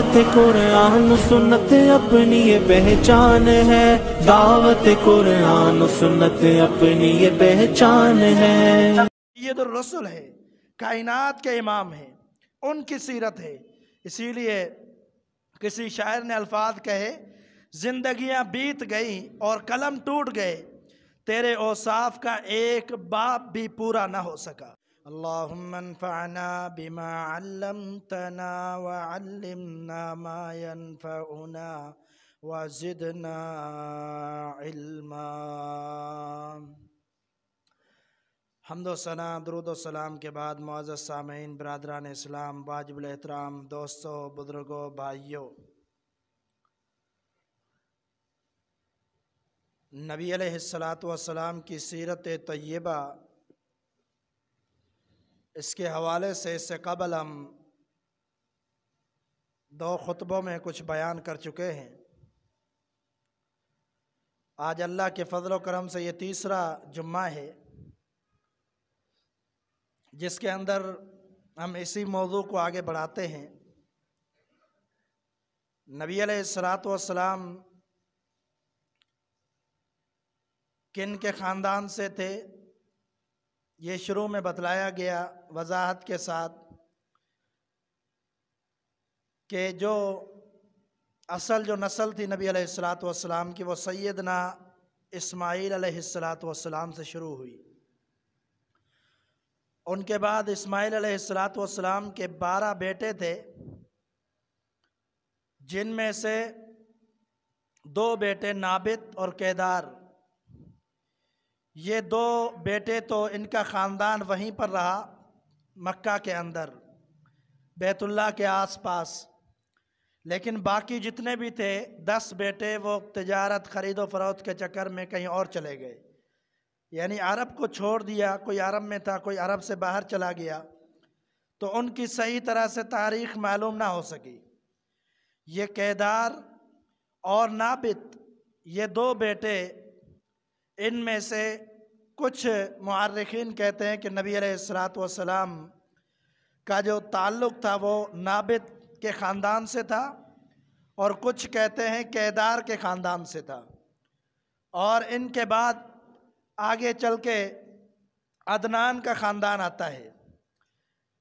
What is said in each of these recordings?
दावत कुरान सुन्नत अपनी ये पहचान है, दावत कुरान सुन्नत अपनी ये पहचान है। सैयदुर रसूल है, कायनात के इमाम है, उनकी सीरत है। इसीलिए किसी शायर ने अल्फाज कहे, जिंदगियां बीत गई और कलम टूट गए, तेरे औसाफ का एक बाब भी पूरा ना हो सका। अल्लाहुम्मा अन्फअना बिमा अल्लमतना व अल्लिमना मा यनफउना व ज़िदना इल्मा। हम्दो सना दरूद व सलाम के बाद मुअज़्ज़ज़ सामीन, बरादरान इस्लाम, वाजिबुल एहतराम दोस्तों, बुजुर्गों, भाइयों, नबी अलैहिस्सलातु वस्सलाम की सीरत तय्यबा, इसके हवाले से इससे कबल हम 2 खुतबों में कुछ बयान कर चुके हैं। आज अल्लाह के फजल व करम से ये तीसरा जुम्मा है जिसके अंदर हम इसी मौजू को आगे बढ़ाते हैं। नबी अलैहिस्सलातु वस्सलाम किन के ख़ानदान से थे, ये शुरू में बतलाया गया वजाहत के साथ कि जो असल जो नस्ल थी नबी अलैहिस्सलातु वस्सलाम की, वो सैयदना इस्माईल अलैहिस्सलातु वस्सलाम से शुरू हुई। उनके बाद इस्माईल अलैहिस्सलातु वस्सलाम के 12 बेटे थे, जिनमें से 2 बेटे नाबित और केदार। ये 2 बेटे तो इनका ख़ानदान वहीं पर रहा मक्का के अंदर, बैतुल्लाह के आसपास, लेकिन बाकी जितने भी थे 10 बेटे वो तिजारत ख़रीदो फ़रोख्त के चक्कर में कहीं और चले गए, यानी अरब को छोड़ दिया। कोई अरब में था, कोई अरब से बाहर चला गया, तो उनकी सही तरह से तारीख़ मालूम ना हो सकी। ये केदार और नाबित, ये 2 बेटे, इनमें से कुछ मुअर्रिखीन कहते हैं कि नबी अलैहिस्सलातु वस्सलाम का जो ताल्लुक़ था वो नाबित के ख़ानदान से था, और कुछ कहते हैं केदार के ख़ानदान से था। और इनके बाद आगे चल के अदनान का ख़ानदान आता है।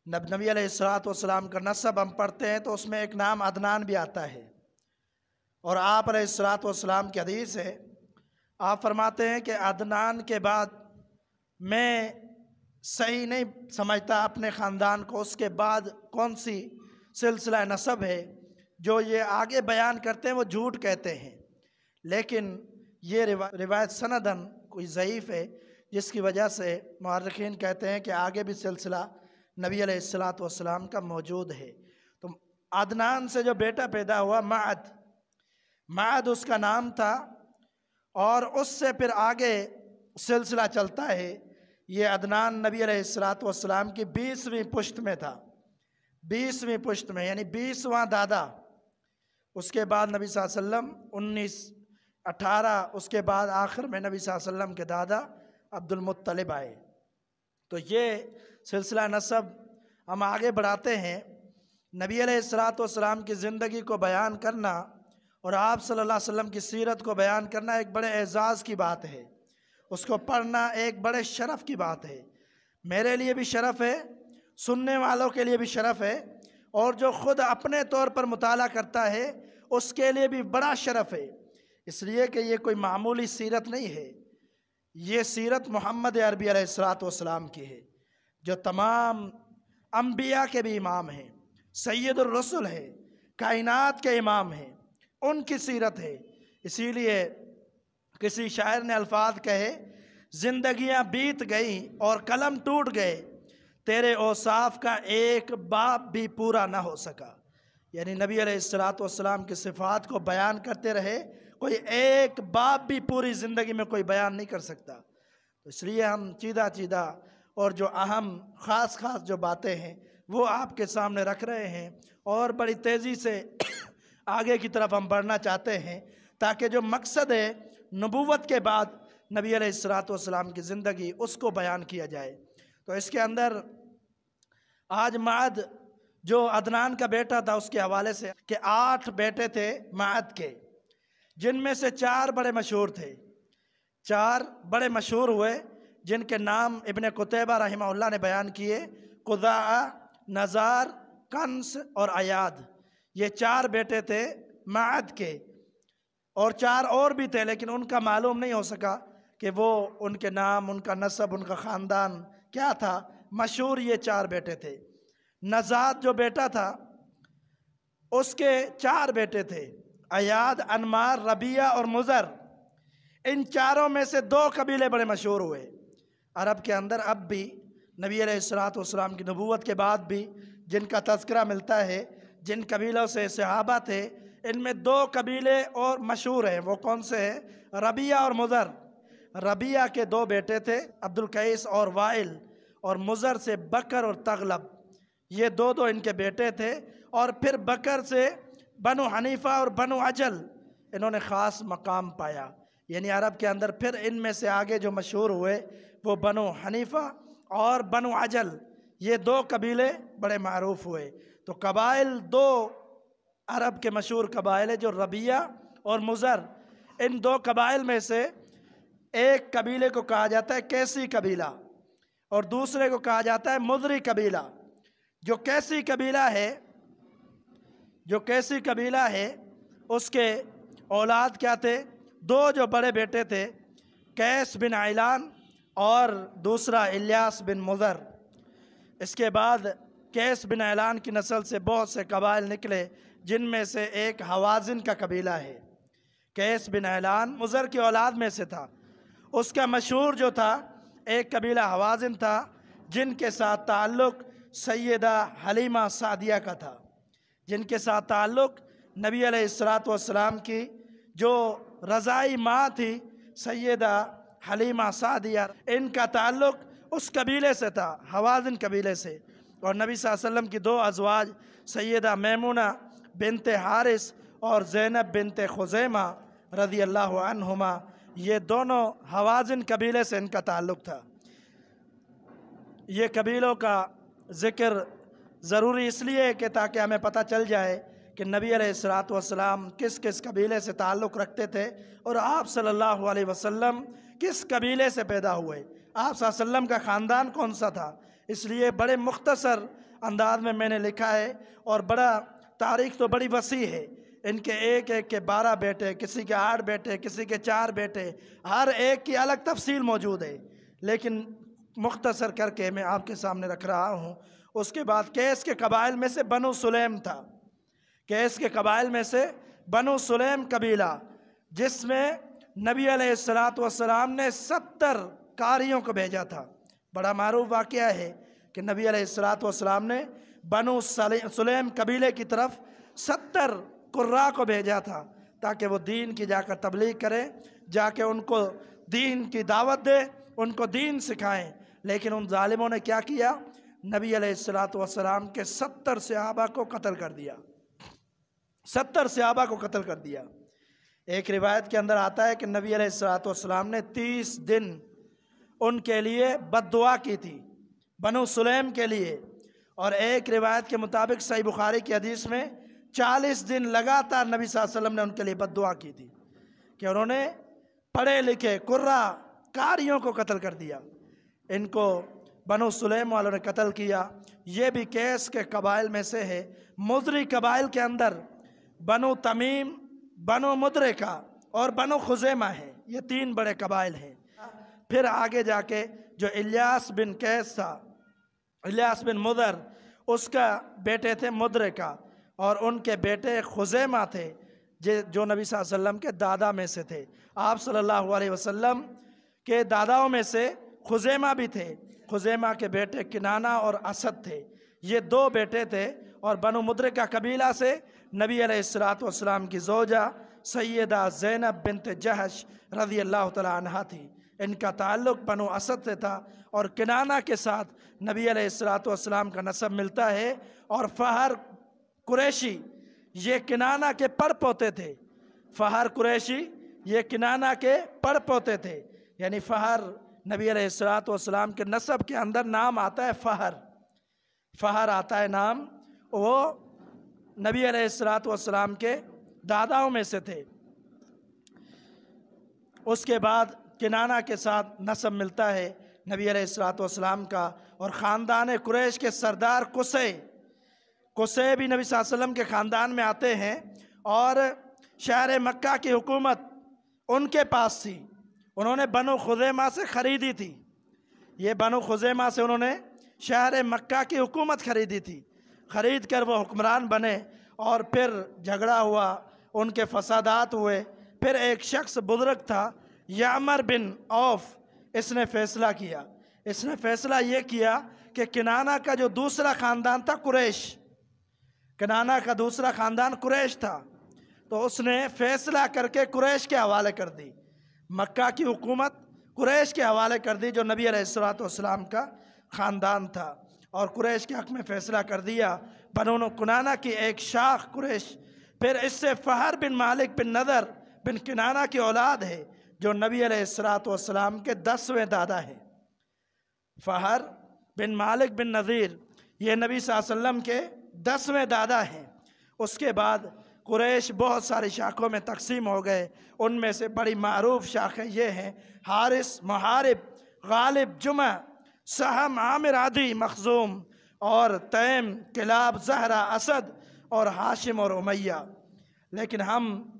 नबी अलैहिस्सलातु वस्सलाम का नस्ब हम पढ़ते हैं तो उसमें एक नाम अदनान भी आता है। और आप अलैहिस्सलातु वस्सलाम की हदीस है, आप फरमाते हैं कि अदनान के बाद मैं सही नहीं समझता अपने ख़ानदान को, उसके बाद कौन सी सिलसिला नसब है जो ये आगे बयान करते हैं वो झूठ कहते हैं। लेकिन ये रिवायत सनदन कोई ज़ईफ़ है, जिसकी वजह से मुअर्रिखीन कहते हैं कि आगे भी सिलसिला नबी अलैहिस्सलातु वस्सलाम का मौजूद है। तो अदनान से जो बेटा पैदा हुआ माद उसका नाम था, और उससे फिर आगे सिलसिला चलता है। ये अदनान नबी अलैहिस्सलातु वस्सलाम की 20वीं पुश्त में था, 20वीं पुश्त में, यानी 20वां दादा। उसके बाद नबी सल्लल्लाहु अलैहि वसल्लम 19, 18, उसके बाद आखिर में नबी सल्लल्लाहु अलैहि वसल्लम के दादा अब्दुल मुत्तलिब आए। तो ये सिलसिला नसब हम आगे बढ़ाते हैं। नबी अलैहिस्सलातु वस्सलाम की ज़िंदगी को बयान करना और आप सल्लल्लाहु अलैहि वसल्लम की सीरत को बयान करना एक बड़े एजाज़ की बात है। उसको पढ़ना एक बड़े शरफ़ की बात है। मेरे लिए भी शरफ़ है, सुनने वालों के लिए भी शरफ़ है, और जो ख़ुद अपने तौर पर मुताला करता है उसके लिए भी बड़ा शरफ़ है। इसलिए कि ये कोई मामूली सीरत नहीं है, ये सीरत मोहम्मद अरबी अलैहिस्सलातु वस्सलाम की है, जो तमाम अम्बिया के भी इमाम हैं, सैयदुर रसूल है, कायनात के इमाम हैं, उनकी सीरत है। इसीलिए किसी शायर ने अल्फाज कहे, जिंदगियां बीत गई और कलम टूट गए, तेरे औसाफ का एक बाब भी पूरा ना हो सका। यानी नबी अलैहिस्सलातु वस्सलाम की सिफ़ात को बयान करते रहे, कोई एक बाब भी पूरी ज़िंदगी में कोई बयान नहीं कर सकता। तो इसलिए हम चीदा चीदा और जो अहम ख़ास जो बातें हैं वो आपके सामने रख रहे हैं, और बड़ी तेज़ी से आगे की तरफ हम बढ़ना चाहते हैं, ताकि जो मकसद है नबूवत के बाद नबी अलैहिस्सलातु वस्सलाम की ज़िंदगी उसको बयान किया जाए। तो इसके अंदर आज माद جو عدنان کا بیٹا تھا اس کے حوالے سے کہ 8 بیٹے تھے معد کے، جن میں سے 4 بڑے مشہور تھے، 4 بڑے مشہور ہوئے جن کے نام ابن قتیبہ رحمہ اللہ نے بیان کیے، قضاعہ، نزار، کنس اور عیاد۔ یہ 4 بیٹے تھے معد کے، اور 4 اور بھی تھے لیکن ان کا معلوم نہیں ہو سکا کہ وہ ان کے نام، ان کا نسب، ان کا خاندان کیا تھا۔ مشہور یہ 4 بیٹے تھے۔ نزاد جو بیٹا تھا اس کے 4 بیٹے تھے، عیاد، انمار، ربیہ اور مضر۔ ان 4 میں سے 2 قبیلے بڑے مشہور ہوئے عرب کے اندر۔ اب بھی نبی علیہ السلام کی نبوت کے بعد بھی جن کا تذکرہ ملتا ہے، جن قبیلوں سے صحابہ تھے، ان میں 2 قبیلے اور مشہور ہیں۔ وہ کون سے ہیں؟ ربیہ اور مضر۔ ربیہ کے 2 بیٹے تھے، عبد القیس اور وائل، اور مضر سے بکر اور تغلب۔ یہ 2 ان کے بیٹے تھے۔ اور پھر بکر سے بنو حنیفہ اور بنو عجل، انہوں نے خاص مقام پایا۔ یعنی عرب کے اندر پھر ان میں سے آگے جو مشہور ہوئے وہ بنو حنیفہ اور بنو عجل، یہ 2 قبیلے بڑے معروف ہوئے۔ تو قبائل 2 عرب کے مشہور قبائل ہیں جو ربیہ اور مضر۔ ان 2 قبائل میں سے ایک قبیلے کو کہا جاتا ہے کیسی قبیلہ، اور دوسرے کو کہا جاتا ہے مضری قبیلہ۔ جو کیسی قبیلہ ہے اس کے اولاد کیا تھے؟ 2 جو بڑے بیٹے تھے، قیس بن عیلان اور دوسرا الیاس بن مضر۔ اس کے بعد قیس بن عیلان کی نسل سے بہت سے قبائل نکلے، جن میں سے ایک حوازن کا قبیلہ ہے۔ قیس بن عیلان مضر کی اولاد میں سے تھا۔ اس کا مشہور جو تھا ایک قبیلہ حوازن تھا، جن کے ساتھ تعلق سیدہ حلیمہ سعدیہ کا تھا، جن کے ساتھ تعلق نبی علیہ السلام کی جو رضائی ماں تھی سیدہ حلیمہ سعدیہ، ان کا تعلق اس قبیلے سے تھا، حوازن قبیلے سے۔ اور نبی صلی اللہ علیہ وسلم کی 2 ازواج سیدہ میمونہ بنت حارث اور زینب بنت خزیمہ رضی اللہ عنہما، یہ دونوں حوازن قبیلے سے ان کا تعلق تھا۔ یہ قبیلوں کا ذکر ضروری اس لیے کہ تاکہ ہمیں پتہ چل جائے کہ نبی علیہ السلام کس کس قبیلے سے تعلق رکھتے تھے، اور آپ صلی اللہ علیہ وسلم کس قبیلے سے پیدا ہوئے، آپ صلی اللہ علیہ وسلم کا خاندان کون سا تھا۔ اس لیے بڑے مختصر انداز میں نے لکھا ہے، اور تاریخ تو بڑی وسیع ہے۔ ان کے ایک کے 12 بیٹے، کسی کے 8 بیٹے، کسی کے 4 بیٹے، ہر ایک کی الگ تفصیل موجود ہے، لیکن مختصر کر کے میں آپ کے سامنے رکھ رہا ہوں۔ اس کے بعد قیس کے قبائل میں سے بنو سلیم تھا، قیس کے قبائل میں سے بنو سلیم قبیلہ، جس میں نبی علیہ السلام نے 70 قاریوں کو بھیجا تھا۔ بڑا معروف واقعہ ہے کہ نبی علیہ السلام نے بنو سلیم قبیلے کی طرف 70 قراء کو بھیجا تھا، تاکہ وہ دین کی جا کر تبلیغ کریں، جا کے ان کو دین کی دعوت دے، ان کو دین سکھائیں۔ لیکن ان ظالموں نے کیا کیا؟ نبی علیہ السلام کے 70 صحابہ کو قتل کر دیا، 70 صحابہ کو قتل کر دیا۔ ایک روایت کے اندر آتا ہے کہ نبی علیہ السلام نے 30 دن ان کے لیے بد دعا کی تھی، بنو سلیم کے لیے۔ اور ایک روایت کے مطابق صحیح بخاری کی حدیث میں 40 دن لگاتار نبی صلی اللہ علیہ وسلم نے ان کے لیے بد دعا کی تھی کہ انہوں نے پڑھے لکھے قراء قاریوں کو قتل کر دیا۔ ان کو بنو سلیم والوں نے قتل کیا۔ یہ بھی قیس کے قبائل میں سے ہے۔ مضری قبائل کے اندر بنو تمیم، بنو مدرکہ اور بنو خزیمہ ہیں، یہ 3 بڑے قبائل ہیں۔ پھر آگے جا کے جو الیاس بن قیس تھا، الیاس بن مضر، اس کا بیٹے تھے مدرکہ، اور ان کے بیٹے خزیمہ تھے، جو نبی صلی اللہ علیہ وسلم کے دادا میں سے تھے۔ آپ صلی اللہ علیہ وسلم کے داداؤں میں سے خزیمہ بھی تھے۔ خزیمہ کے بیٹے کنانہ اور اسد تھے، یہ 2 بیٹے تھے۔ اور بنو مدرکہ قبیلہ سے نبی علیہ السلام کی زوجہ سیدہ زینب بنت جہش رضی اللہ تعالی عنہا تھی۔ ان کا تعلق بنو اسد سے تھا، اور کنانہ کے ساتھ نبی علیہ السلام کا نسب ملتا ہے۔ اور فہر قریشی یہ کنانہ کے پڑ پوتے تھے، فہر قریشی یہ کنانہ کے پڑ پوتے تھے۔ یعنی فہر نبی علیہ السلام کے نسب کے اندر نام آتا ہے فہر، فہر آتا ہے نام، وہ नबी अलैहिस्सलाम के दादाओं में से थे। उसके बाद किनाना के साथ नसब मिलता है नबी अलैहिस्सलाम का, और ख़ानदान कुरैश के सरदार कुसै भी नबी सल्लल्लाहु अलैहि वसल्लम के ख़ानदान में आते हैं, और शहर मक्का की हुकूमत उनके पास थी। उन्होंने बनु खुज़ैमा से ख़रीदी थी, ये बनु खुज़ैमा से उन्होंने शहर मक्का की हुकूमत ख़रीदी थी। ख़रीद कर वो हुक्मरान बने, और फिर झगड़ा हुआ, उनके फसादात हुए। फिर एक शख्स बुज़ुर्ग था यामर बिन औफ, इसने फ़ैसला किया, इसने फ़ैसला ये किया कि किनाना का जो दूसरा ख़ानदान था कुरैश, किनाना का दूसरा ख़ानदान कुरैश था, तो उसने फ़ैसला करके कुरैश के हवाले कर दी। मक्का की हुकूमत कुरैश के हवाले कर दी, जो नबी अलैहिस्सलाम का ख़ानदान था, और कुरैश के हक़ में फ़ैसला कर दिया। बनु किनाना की एक शाख कुरैश, फिर इससे फ़हर बिन मालिक बिन नदर बिन किनाना की औलाद है, जो नबी अलैहिस्सलाम के 10वें दादा है। फ़हर बिन मालिक बिन नज़ीर ये नबी सल्लल्लाहु अलैहि वसल्लम के 10वें दादा हैं। उसके बाद कुरैश बहुत सारी शाखों में तकसीम हो गए। उनमें से बड़ी मारूफ शाखें ये हैं: हारिस, मुहारिब, गालिब, जुमा, सहम, आमिर, आदि, मखजूम, और तैम, किलाब, ज़हरा, असद, और हाशिम और उमैया। लेकिन हम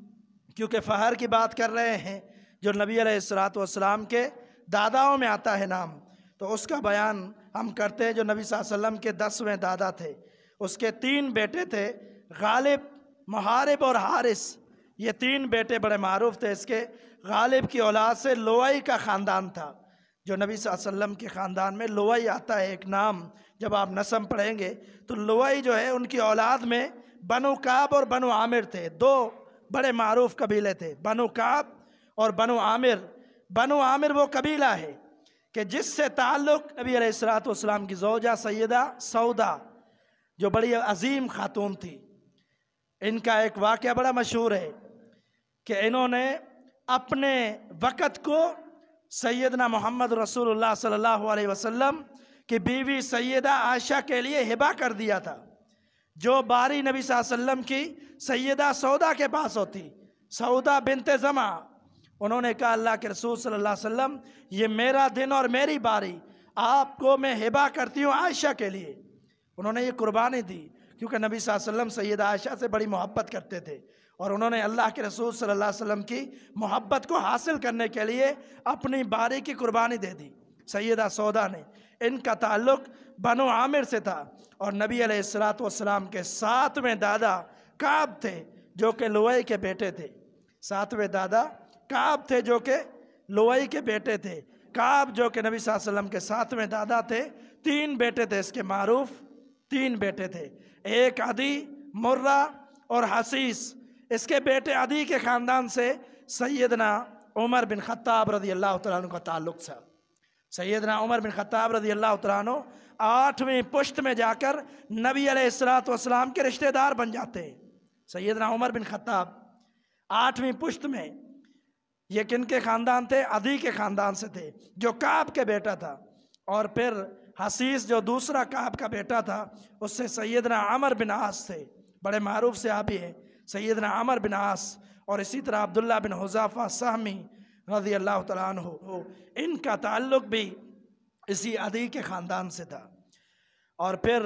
क्योंकि फ़हर की बात कर रहे हैं, जो नबी अलैहिस्सलाम के दादाओं में आता है नाम, तो उसका बयान हम करते हैं। जो नबी सल्लल्लाहु अलैहि वसल्लम के 10वें दादा थे, उसके 3 बेटे थे, गालिब, मुहारिब और हारिस। ये 3 बेटे बड़े मारूफ थे। इसके गालिब की औलाद से लुवई का ख़ानदान था, जो नबी सल्लल्लाहु अलैहि वसल्लम के ख़ानदान में लुवई आता है एक नाम। जब आप नसब पढ़ेंगे तो लुवई जो है उनकी औलाद में बनु काब और बनु आमिर थे, 2 बड़े मारूफ कबीले थे, बनु काब और बनु आमिर। बनु आमिर वो कबीला है कि जिससे ताल्लुक़ नबी अलैहिस्सलाम की ज़ौजा सैयदा सौदा, जो बड़ी अजीम खातून थी। इनका एक वाक़या बड़ा मशहूर है कि इन्होंने अपने वक़्त को सैयदना मोहम्मद रसूलुल्लाह सल्लल्लाहु अलैहि वसल्लम की बीवी सैयदा आयशा के लिए हिबा कर दिया था, जो बारी नबी सल्लल्लाहु अलैहि वसल्लम की सैयदा सौदा के पास होती, सौदा बिनते ज़मा। उन्होंने कहा, अल्लाह के रसूल सल्लल्लाहु अलैहि वसल्लम, ये मेरा दिन और मेरी बारी, आपको मैं हिबा करती हूँ आयशा के लिए। उन्होंने ये कुर्बानी दी, क्योंकि नबी सल्लल्लाहु अलैहि वसल्लम सैयदा आयशा से बड़ी मोहब्बत करते थे, और उन्होंने अल्लाह के रसूल सल्लल्लाहु अलैहि वसल्लम की मोहब्बत को हासिल करने के लिए अपनी बारी की कुर्बानी दे दी सैयदा सौदा ने। इनका ताल्लुक़ बनु आमिर से था, और नबी अलैहिस्सलाम के 7वें दादा काब थे, जो कि लुवई के बेटे थे। 7वें दादा काब थे, जो कि लुवई के बेटे थे। काब जो कि नबी सल्लल्लाहु अलैहि वसल्लम के 7वें दादा थे। 3 बेटे थे इसके मारूफ, 3 बेटे थे, एक अदी, मुर्रा और हसीस। इसके बेटे अदी के ख़ानदान से सैयदना उमर बिन ख़त्ताब रज़ी अल्लाह तआला अन्हु का ताल्लुक़ था। सैयदना उमर बिन ख़त्ताब रज़ी अल्लाह तआला अन्हु 8वीं पुश्त में जाकर नबी अलैहिस्सलाम के रिश्तेदार बन जाते हैं। सैयदना उमर बिन ख़त्ताब 8वीं पुश्त में, ये किन के ख़ानदान थे? अदी के ख़ानदान से थे, जो काब के बेटा था। और फिर हसीस जो दूसरा काब का बेटा था, उससे सैयदना अमर बिन आस थे, बड़े मारूफ सहाबी हैं सैयदना अमर बिन आस। और इसी तरह अब्दुल्ला बिन हुज़ाफ़ा सहमी रज़ी अल्लाह तआला अन्हु, इनका ताल्लुक़ भी इसी अदी के ख़ानदान से था। और फिर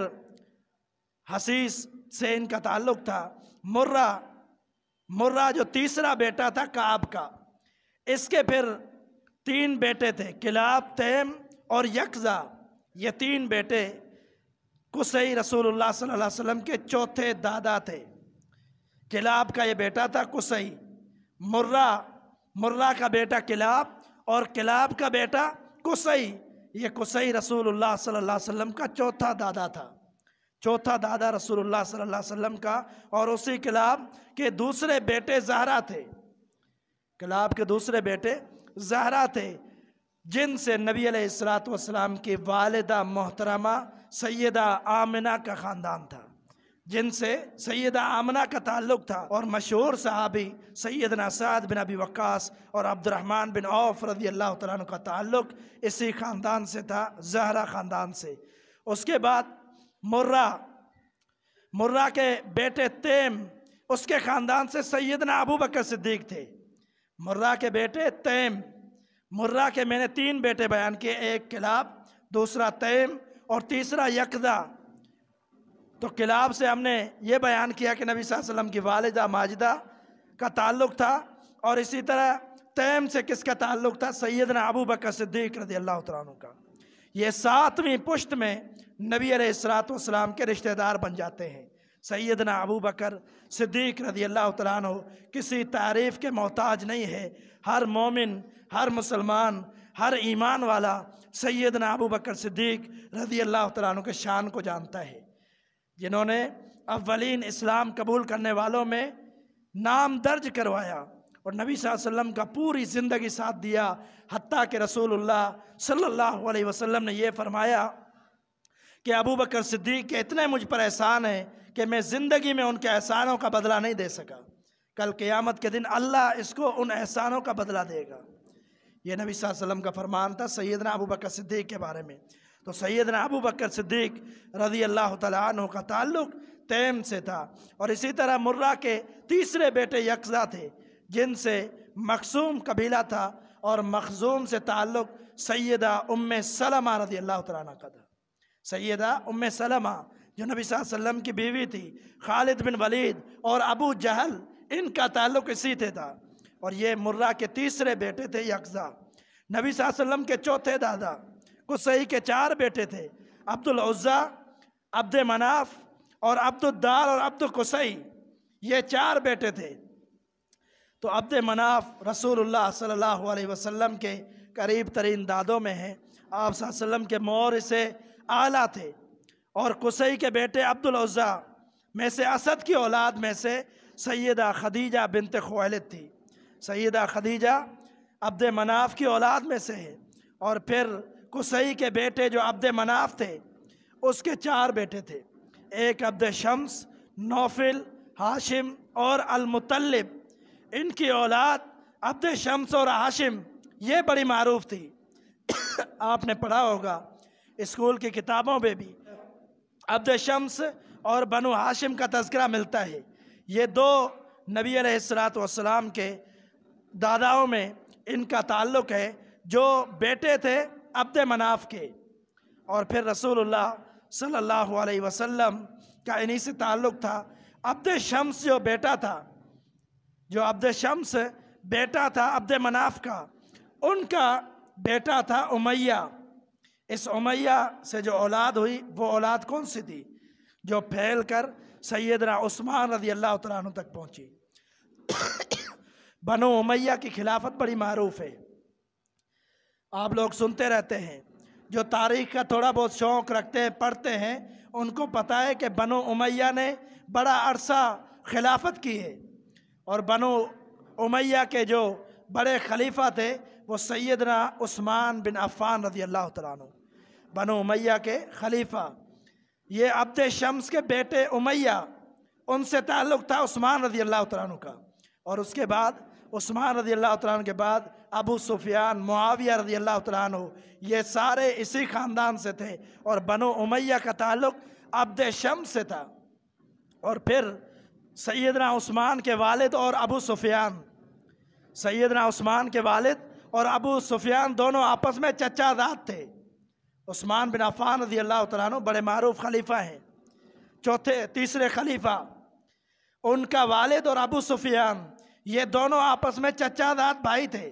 हसीस से इनका ताल्लुक़ था। मुर्रा जो तीसरा बेटा था काब का, इसके फिर 3 बेटे थे, किलाब, तैम और यकज़ा। ये 3 बेटे कुसै रसूलुल्लाह सल्लल्लाहु अलैहि वसल्लम के 4थे दादा थे। किलाब का ये बेटा था कुसै, मुर्रा का बेटा किलाब, और किलाब का बेटा कुसै। ये कुसै रसूलुल्लाह सल्लल्लाहु अलैहि वसल्लम का 4था दादा था, 4था दादा रसूलुल्लाह सल्लल्लाहु अलैहि वसल्लम का। और उसी किलाब के दूसरे बेटे ज़हरा थे, किलाब के दूसरे बेटे ज़हरा थे, जिनसे नबी अलैहिस्सलाम की वालिदा मोहतरमा सैयदा आमिना का ख़ानदान था, जिनसे सैयदा आमिना का ताल्लुक़ था। और मशहूर सहाबी सैयदना साद बिन अबी वक्कास और अब्दुर्रहमान बिन औफ रज़ी अल्लाह तआला अन्हु का ताल्लुक़ इसी ख़ानदान से था, ज़हरा ख़ानदान से। उसके बाद मुर्रा के बेटे तैम, उसके ख़ानदान से सैयदना अबू बकर सिद्दीक थे। मुर्रा के बेटे तैम, मुर्रा के मैंने 3 बेटे बयान किए, एक किलाब, दूसरा तैम और तीसरा यकदा। तो किलाब से हमने ये बयान किया कि नबी सल्लल्लाहु अलैहि वसल्लम की वालिदा माजिदा का ताल्लुक़ था, और इसी तरह तैम से किसका ताल्लुक़ था? सैयदना अबू बकर सिद्दीक रज़ियल्लाहु तआला अन्हु का। ये 7वीं पुश्त में नबी अलैहिस्सलातु वस्सलाम के रिश्तेदार बन जाते हैं। सैयदना अबू बकर सिद्दीक रज़ियल्लाहु तआला अन्हु किसी तारीफ़ के मोहताज नहीं है। हर मोमिन, हर मुसलमान, हर ईमान वाला सैयदना अबू बकर सिद्दीक रज़ियल्लाहु तआला अन्हु के शान को जानता है, जिन्होंने अव्वलीन इस्लाम कबूल करने वालों में नाम दर्ज करवाया और नबी सल्लल्लाहु अलैहि वसल्लम का पूरी ज़िंदगी साथ दिया। हत्ता कि रसूलुल्लाह सल्लल्लाहु अलैहि वसल्लम ने ये फरमाया कि अबू बकर सिद्दीक के इतने मुझ पर एहसान है कि मैं ज़िंदगी में उनके एहसानों का बदला नहीं दे सका। कल क़यामत के दिन अल्लाह इसको उन एहसानों का बदला देगा। ये नबी सल्लल्लाहु अलैहि वसल्लम का फरमान था सैयदना अबू बकर सिद्दीक के बारे में। तो सैयदना अबू बकर सिद्दीक रज़ियल्लाहु तआला अन्हु का ताल्लुक़ तैम से था। और इसी तरह मुर्रा के तीसरे बेटे यकज़ा थे, जिनसे मखसूम कबीला था, और मखजूम से ताल्लुक़ सैयदा उम्मे सलमा रज़ियल्लाहु तआला अन्हा का था। सैयदा उम्मे सलमा जो नबी सल्लल्लाहु अलैहि वसल्लम की बीवी थी, खालिद बिन वलीद और अबू जहल, इनका ताल्लुक़ इसी से था। और ये मुर्रा के तीसरे बेटे थे यकज़ा। नबी सल्लल्लाहु अलैहि वसल्लम के चौथे दादा कुसई के 4 बेटे थे, अब्दुल उज़्ज़ा, अब्द मनाफ और अब्दुद्दार और अब्दुल कुसई, ये 4 बेटे थे। तो अब्द मनाफ रसूलुल्लाह सल्लल्लाहु अलैहि वसल्लम के करीब तरीन दादों में हैं। आप सल्लल्लाहु अलैहि वसल्लम के मौरिस से आला थे। और कुसई के बेटे अब्दुल उज़्ज़ा में से असद की औलाद में से सैयदा खदीजा बिनत खुवैलिद थी। सैयदा खदीजा अब्द मनाफ की औलाद में से है। और फिर कुसई के बेटे जो अब्द मनाफ थे, उसके 4 बेटे थे, एक अब्द शम्स, नौफिल, हाशिम और अल-मुत्तलिब। इनकी औलाद अब्द शम्स और हाशिम ये बड़ी मारूफ थी। आपने पढ़ा होगा स्कूल की किताबों में भी अब्द शम्स और बनु हाशिम का तज़किरा मिलता है। ये 2 नबी अलैहिस्सलातु वस्सलाम के दादाओं में इनका ताल्लुक़ है, जो बेटे थे अब्द मनाफ के। और फिर रसूलुल्लाह सल्लल्लाहु अलैहि वसल्लम का इन्हीं से ताल्लुक़ था। अब्द शम्स जो बेटा था, जो अब्द शम्स बेटा था अब्द मनाफ का, उनका बेटा था उमैया। इस उमैया से जो औलाद हुई वो औलाद कौन सी थी? जो फैल कर सैयदना उस्मान रज़ियल्लाहु तआला अन्हु तक पहुँची। बनो उमैया की खिलाफत बड़ी मारूफ है, आप लोग सुनते रहते हैं। जो तारीख़ का थोड़ा बहुत शौक़ रखते हैं, पढ़ते हैं, उनको पता है कि बनो उमैया ने बड़ा अरसा खिलाफत की है। और बनो उमैया के जो बड़े खलीफा थे वो सैयदना उस्मान बिन अफ़्फ़ान रज़ियल्लाहु तआला अन्हु, बनो उमैया के खलीफा। ये अब्द शम्स के बेटे उमैया, उनसे ताल्लुक़ था उस्मान रज़ियल्लाहु तआला अन्हु का। और उसके बाद उस्मान रज़ियल्लाहु तआला अन्हु के बाद अबू सुफियान, मुआविया रज़ियल्लाहु तआला अन्हु, ये सारे इसी ख़ानदान से थे। और बनो उमैया का ताल्लुक़ अब्द शम्स से था। और फिर सैयदना उस्मान के वालिद और अबू सुफियान, सैयदना उस्मान के वालिद और अबू सुफियान दोनों आपस में चचाजाद थे। उस्मान बिन अफ़्फ़ान रज़ियल्लाहु तआला अन्हु बड़े मारूफ खलीफा हैं। तीसरे खलीफा, उनका वालिद और अबू सुफियान ये दोनों आपस में चचाजाद भाई थे।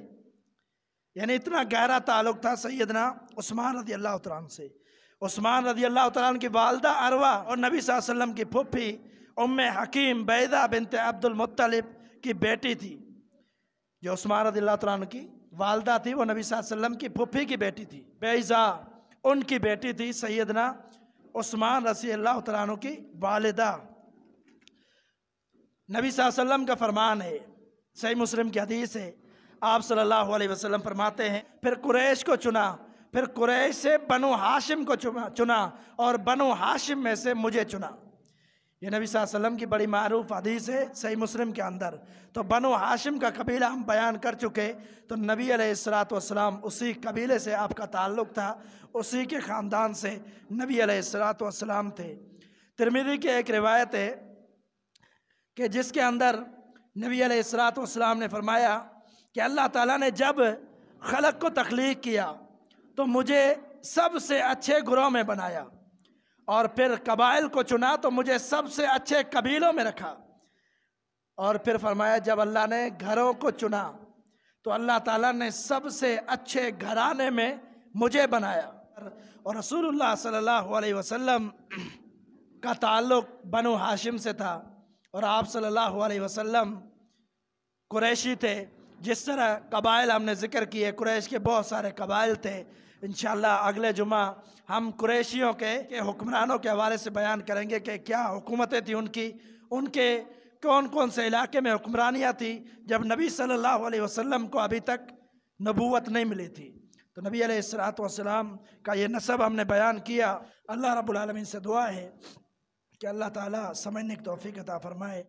यानी इतना गहरा ताल्लुक़ था सैयदना उस्मान रज़ियल्लाहु तआला अन्हु से। उस्मान रज़ियल्लाहु तआला अन्हु की वालदा अरवा और नबी सल्लल्लाहु अलैहि वसल्लम की फुफ्फी उम्मे हकीम बैदा बिनत अब्दुल मुत्तलिब की बेटी थी। जो उस्मान रज़ियल्लाहु तआला अन्हु की वालदा थी वो नबी सल्लल्लाहु अलैहि वसल्लम की फुफ्फी की बेटी थी। बैज़ा उनकी बेटी थी सैयदना उस्मान रज़ियल्लाहु तआला अन्हु की वालिदा। नबी सल्लल्लाहु अलैहि वसल्लम का फरमान है, सही मुस्लिम की हदीस है, आप सल्लल्लाहु अलैहि वसल्लम फरमाते हैं, फिर कुरैश को चुना, फिर कुरैश से बनु हाशिम को चुना और बनु हाशिम में से मुझे चुना। ये नबी सल्लल्लाहु अलैहि वसल्लम की बड़ी मारूफ हदीस है सही मुस्लिम के अंदर। तो बनु हाशिम का कबीला हम बयान कर चुके। तो नबी अलैहिस्सलातु वस्सलाम उसी कबीले से आपका ताल्लुक़ था, उसी के ख़ानदान से नबी अलैहिस्सलातु वस्सलाम थे। तिरमिज़ी की एक रिवायत है कि जिसके अंदर नबी अलैहिस्सलातु वस्सलाम ने फरमाया कि अल्लाह ताला ने जब खलक को तख्लीक किया तो मुझे सबसे अच्छे ग्रोह में बनाया, और फिर कबाइल को चुना तो मुझे सबसे अच्छे कबीलों में रखा, और फिर फरमाया जब अल्लाह ने घरों को चुना तो अल्लाह ताला ने सबसे अच्छे घराने में मुझे बनाया। और रसूलुल्लाह सल्लल्लाहु अलैहि वसल्लम का ताल्लुक़ बनु हाशिम से था, और आप सल्लल्लाहु अलैहि वसल्लम कुरैशी थे। जिस तरह कबाइल हमने ज़िक्र किए, कुरैश के बहुत सारे कबाइल थे। इंशाअल्लाह अगले जुमा हम कुरैशियों के हुक्मरानों के हवाले से बयान करेंगे कि क्या हुकूमतें थी उनके कौन कौन से इलाके में हुक्मरानियाँ थी जब नबी सल्लल्लाहु अलैहि वसल्लम को अभी तक नबूवत नहीं मिली थी। तो नबी अलैहिस्सलातु वस्सलाम का ये नसब हमने बयान किया। अल्लाह रब्बुल आलमीन से दुआ है कि अल्लाह ताला समझने की तौफीक अता फरमाए।